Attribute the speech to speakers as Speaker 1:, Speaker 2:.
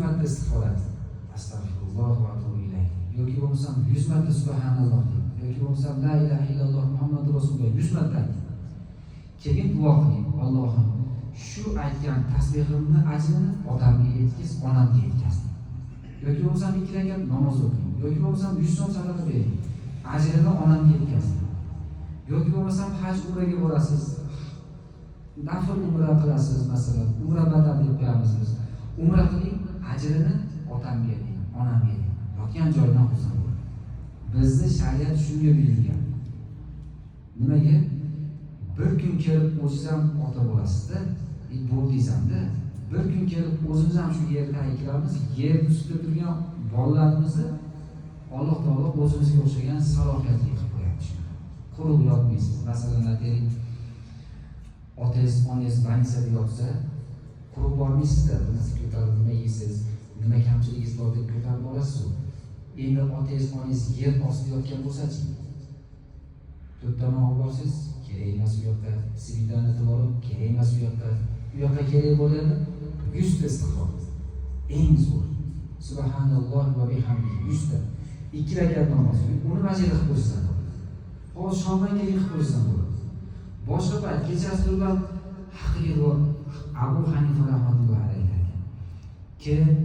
Speaker 1: marta istig'for et. Astagfirulloh va atubu ilayh. Yoki bo'lmasam 100 marta subhanalloh de. Yoki bo'lmasam la ilaha illalloh Muhammadur rasululloh 100 marta ayt. Keyin duo qiling. Allohim, shu aytgan tasbihimni ajrini otamga yetkiz, onamga yetkaz. Yoki bo'lmasam 2 rakat namoz o'qing. Yoki bo'lmasam 100 so'm sadaqa bering. Ajrini onamga yetkaz. Yoki bo'lmasam haj umraga borasiz. Nafl umra qilasiz, masalan, umra badal deb qo'yamiz biz. Umra qiling, ajrini otamga bering, onamga bering. Yotgan joydan xursand bo'ling. Bizni shariat shunga buyurgan. Nimaga? Bir kun kelib o'zingiz ham ota bo'lasizda, bo'ldingiz hamda. Bir kun kelib o'zimiz ham shu yerda haykalamiz, yer ustida turgan bolalarimizni Alloh taolo o'zimizga o'xshagan salohiyatli qilib qo'yadi. Quruq yotmaysiz. Masalan, aytaylik, otangiz, onangiz больницada yotsa, quruq bormaysizda, bunisi ko'tarib nima yeysiz, nima kamchiligingiz bor deb ko'tarib olasiz. Endi otangiz, onangiz yer ostida yotgan bo'lsa-chi, to'rttaman olib borsiz, kerak emas u yoqda, svidani qilib olib, kerak emas u yoqda. U yoqqa kerak bo'lganda 100 ta istig'for. Eng zo'r. Subhanalloh va bihamdihi 100 ta. 2 rakat namoz. Uni majida qilib qo'ysan bo'ladi. Hozir shomdan keyin qilib qo'ysan bo'ladi. Boshqa payt kechasi turgan haqiqiy Abu Hanifa rahmatullohi alayhi aytgan.